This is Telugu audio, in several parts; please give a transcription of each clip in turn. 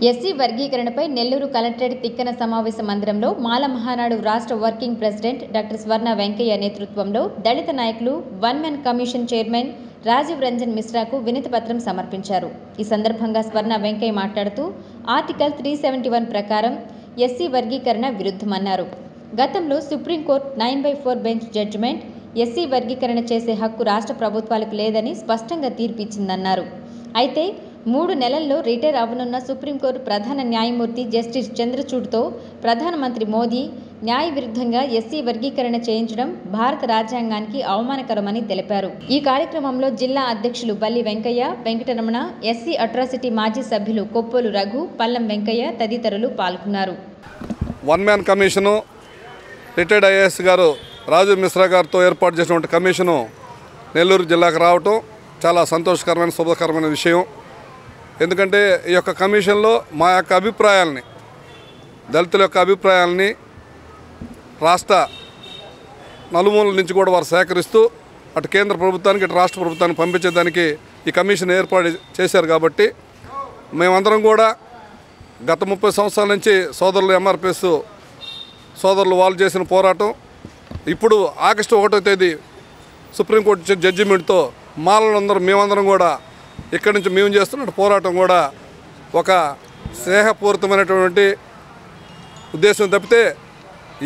ఎస్సీ వర్గీకరణపై నెల్లూరు కలెక్టరేట్ తిక్కన సమావేశ మందిరంలో మాల మహానాడు రాష్ట్ర వర్కింగ్ ప్రెసిడెంట్ డాక్టర్ స్వర్ణ వెంకయ్య నేతృత్వంలో దళిత నాయకులు one man commission chairman Rajiv Ranjan మిశ్రాకు వినతి పత్రం సమర్పించారు. ఈ సందర్భంగా స్వర్ణ వెంకయ్య మాట్లాడుతూ ఆర్టికల్ 371 ప్రకారం ఎస్సీ వర్గీకరణ విరుద్ధమన్నారు. గతంలో సుప్రీంకోర్టు 9/4 బెంచ్ జడ్జిమెంట్ ఎస్సీ వర్గీకరణ చేసే హక్కు రాష్ట్ర ప్రభుత్వాలకు లేదని స్పష్టంగా తీర్పిచ్చిందన్నారు. అయితే 3 నెలల్లో రిటైర్ అవ్వనున్న సుప్రీంకోర్టు ప్రధాన న్యాయమూర్తి జస్టిస్ చంద్రచూడ్తో ప్రధానమంత్రి మోదీ న్యాయ విరుద్ధంగా ఎస్సీ వర్గీకరణ చేయించడం భారత రాజ్యాంగానికి అవమానకరమని తెలిపారు. ఈ కార్యక్రమంలో జిల్లా అధ్యక్షులు బల్లి వెంకయ్య, వెంకటరమణ, ఎస్సీ అట్రాసిటీ మాజీ సభ్యులు కొప్పోలు రఘు, పల్లం వెంకయ్య తదితరులు పాల్గొన్నారు. One man commission retired IAS గారు రాజీవ్ మిశ్రా గారితో ఏర్పాటు చేసినటువంటి కమిషను నెల్లూరు జిల్లాకు రావటం చాలా సంతోషకరమైన శుభకరమైన విషయం. ఎందుకంటే ఈ యొక్క కమిషన్లో మా యొక్క అభిప్రాయాలని, దళితుల యొక్క అభిప్రాయాలని రాష్ట్ర నలుమూలల నుంచి కూడా వారు సేకరిస్తూ అటు కేంద్ర ప్రభుత్వానికి ఇటు రాష్ట్ర ప్రభుత్వానికి పంపించేదానికి ఈ కమిషన్ ఏర్పాటు చేశారు. కాబట్టి మేమందరం కూడా గత 30 సంవత్సరాల నుంచి సోదరులు ఎంఆర్పిఎస్ సోదరులు వాళ్ళు చేసిన పోరాటం ఇప్పుడు ఆగస్టు 1వ తేదీ సుప్రీంకోర్టు ఇచ్చిన జడ్జిమెంట్తో మాలలందరూ మేమందరం కూడా ఇక్కడి నుంచి మేము చేస్తున్న పోరాటం కూడా ఒక స్నేహపూరితమైనటువంటి ఉద్దేశం తప్పితే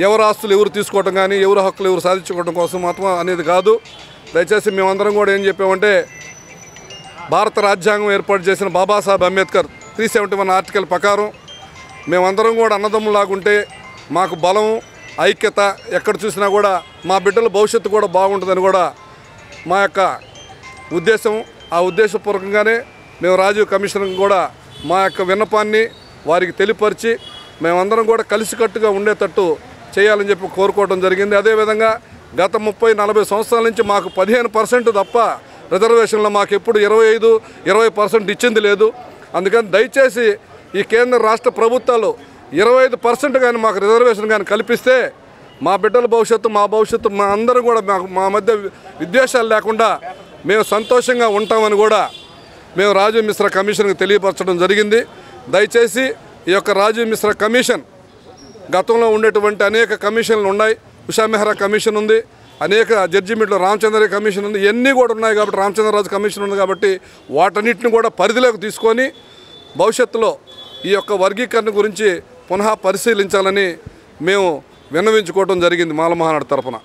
ఎవరు ఆస్తులు ఎవరు తీసుకోవటం కానీ ఎవరు హక్కులు ఎవరు సాధించుకోవడం కోసం మాత్రం అనేది కాదు. దయచేసి మేమందరం కూడా ఏం చెప్పామంటే భారత రాజ్యాంగం ఏర్పాటు చేసిన బాబాసాహెబ్ అంబేద్కర్ 371 ఆర్టికల్ ప్రకారం మేమందరం కూడా అన్నదమ్ములాగుంటే మాకు బలం ఐక్యత ఎక్కడ చూసినా కూడా మా బిడ్డల భవిష్యత్తు కూడా బాగుంటుందని కూడా మా యొక్క ఉద్దేశం. ఆ ఉద్దేశపూర్వకంగానే మేము రాజీవ్ కమిషన్ కూడా మా యొక్క విన్నపాన్ని వారికి తెలియపరిచి మేమందరం కూడా కలిసికట్టుగా ఉండేటట్టు చేయాలని చెప్పి కోరుకోవడం జరిగింది. అదేవిధంగా గత 30-40 సంవత్సరాల నుంచి మాకు 15% తప్ప రిజర్వేషన్లో మాకు ఎప్పుడు 25-20% ఇచ్చింది లేదు. అందుకని దయచేసి ఈ కేంద్ర రాష్ట్ర ప్రభుత్వాలు 25% కానీ మాకు రిజర్వేషన్ కానీ కల్పిస్తే మా బిడ్డల భవిష్యత్తు మా భవిష్యత్తు మా అందరం కూడా మా మధ్య విద్వేషాలు లేకుండా మేము సంతోషంగా ఉంటామని కూడా మేము రాజీవ్ మిశ్రా కమిషన్కి తెలియపరచడం జరిగింది. దయచేసి ఈ యొక్క రాజీవ్ మిశ్రా కమిషన్ గతంలో ఉండేటువంటి అనేక కమిషన్లు ఉన్నాయి. ఉషా మెహ్రా కమిషన్ ఉంది, అనేక జడ్జిమెంట్లు రామచంద్ర కమిషన్ ఉంది, ఇవన్నీ కూడా ఉన్నాయి. కాబట్టి రామచంద్రరాజు కమిషన్ ఉంది. కాబట్టి వాటన్నిటిని కూడా పరిధిలోకి తీసుకొని భవిష్యత్తులో ఈ యొక్క వర్గీకరణ గురించి పునః పరిశీలించాలని మేము విన్నవించుకోవడం జరిగింది మాల మహానాడు తరఫున.